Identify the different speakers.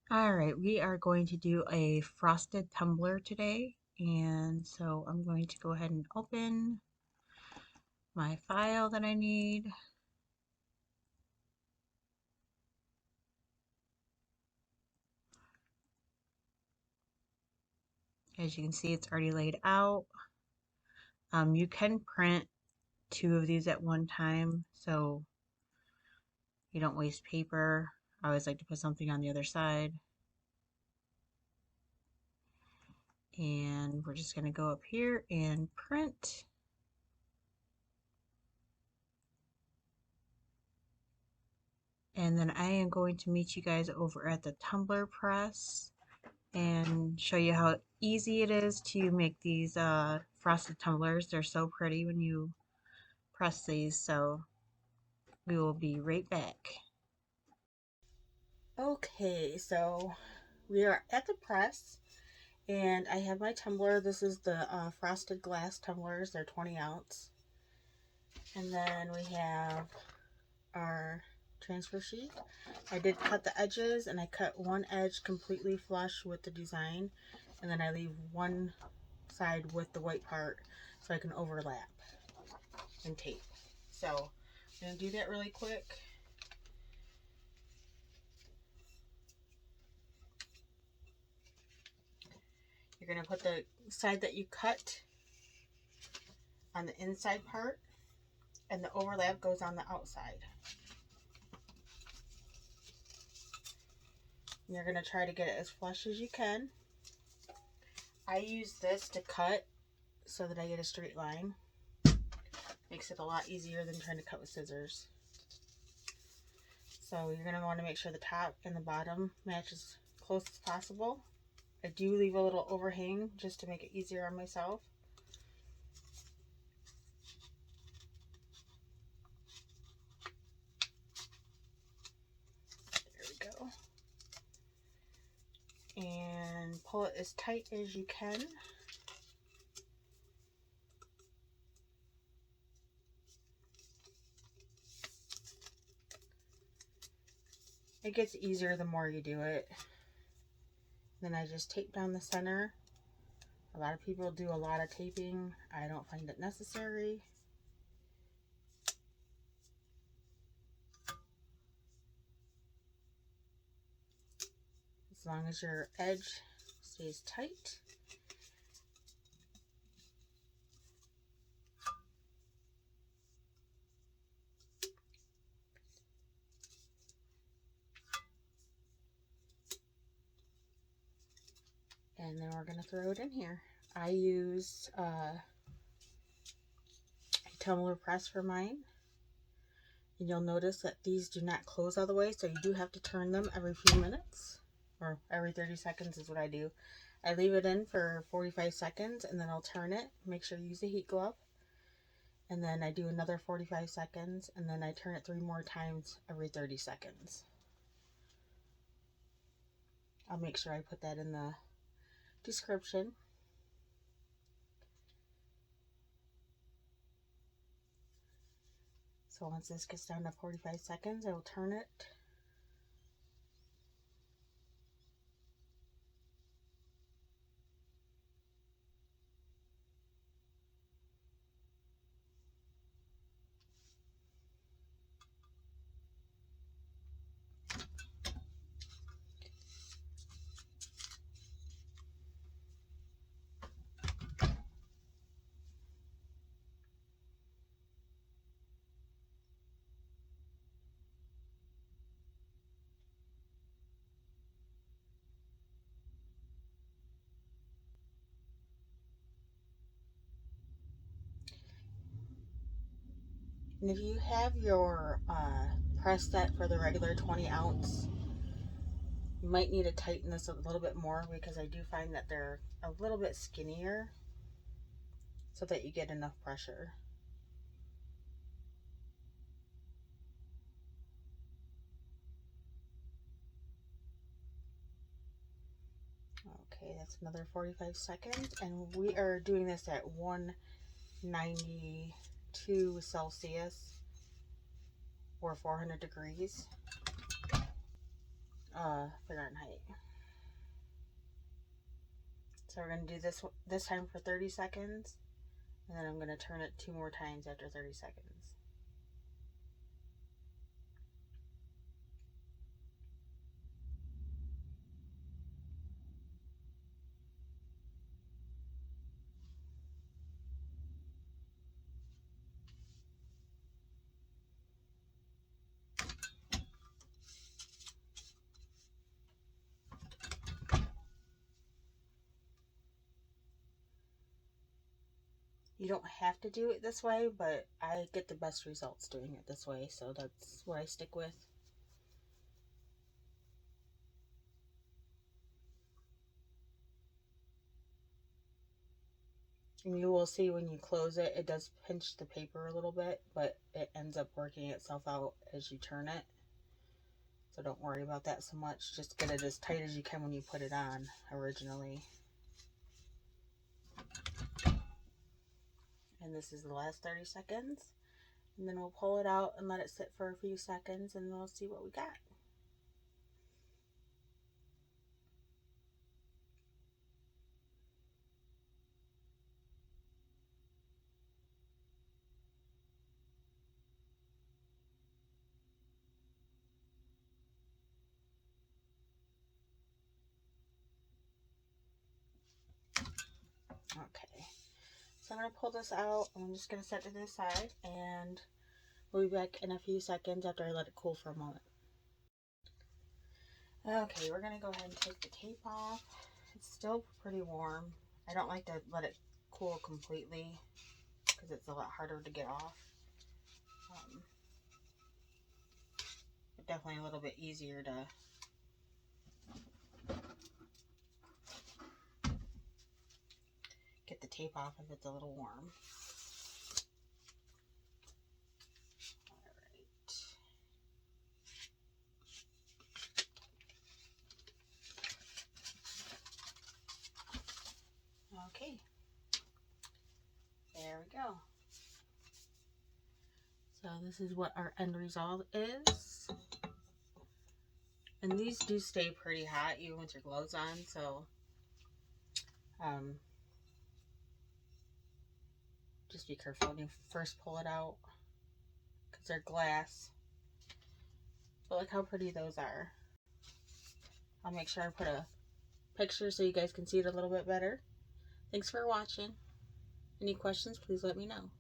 Speaker 1: All right, we are going to do a frosted tumbler today. And so I'm going to go ahead and open my file that I need. As you can see, it's already laid out. You can print two of these at one time, so you don't waste paper. I always like to put something on the other side. And we're just going to go up here and print. And then I am going to meet you guys over at the Tumbler press and show you how easy it is to make these frosted tumblers. They're so pretty when you press these, so we will be right back. Okay, so we are at the press and I have my tumbler. This is the frosted glass tumblers. They're 20 ounce. And then we have our transfer sheet. I did cut the edges, and I cut one edge completely flush with the design, and then I leave one side with the white part so I can overlap and tape. So I'm going to do that really quick. You're going to put the side that you cut on the inside part, and the overlap goes on the outside. And you're going to try to get it as flush as you can. I use this to cut so that I get a straight line. Makes it a lot easier than trying to cut with scissors. So you're going to want to make sure the top and the bottom match as close as possible. I do leave a little overhang just to make it easier on myself. There we go. And pull it as tight as you can. It gets easier the more you do it. Then I just tape down the center. A lot of people do a lot of taping. I don't find it necessary. As long as your edge stays tight. And then we're going to throw it in here. I use a tumbler press for mine. And you'll notice that these do not close all the way, so you do have to turn them every few minutes, or every 30 seconds is what I do. I leave it in for 45 seconds and then I'll turn it. Make sure you use a heat glove. And then I do another 45 seconds and then I turn it 3 more times every 30 seconds. I'll make sure I put that in the description. So once this gets down to 45 seconds, I will turn it. And if you have your press set for the regular 20 ounce, you might need to tighten this a little bit more because I do find that they're a little bit skinnier so that you get enough pressure. Okay, that's another 45 seconds, and we are doing this at 192 Celsius or 400 degrees. Fahrenheit. So we're going to do this time for 30 seconds, and then I'm going to turn it 2 more times after 30 seconds. You don't have to do it this way, but I get the best results doing it this way, so that's what I stick with. And you will see when you close it, it does pinch the paper a little bit, but it ends up working itself out as you turn it. So don't worry about that so much. Just get it as tight as you can when you put it on originally. And this is the last 30 seconds. And then we'll pull it out and let it sit for a few seconds, and we'll see what we got. Okay, so I'm going to pull this out. I'm just going to set it to the side, and we'll be back in a few seconds after I let it cool for a moment. Okay, we're going to go ahead and take the tape off. It's still pretty warm. I don't like to let it cool completely because it's a lot harder to get off. But definitely a little bit easier to get the tape off if it's a little warm. Okay, there we go. So this is what our end result is. And these do stay pretty hot even with your gloves on, so just be careful when you first pull it out because they're glass. But look how pretty those are. I'll make sure I put a picture so you guys can see it a little bit better. Thanks for watching. Any questions, please let me know.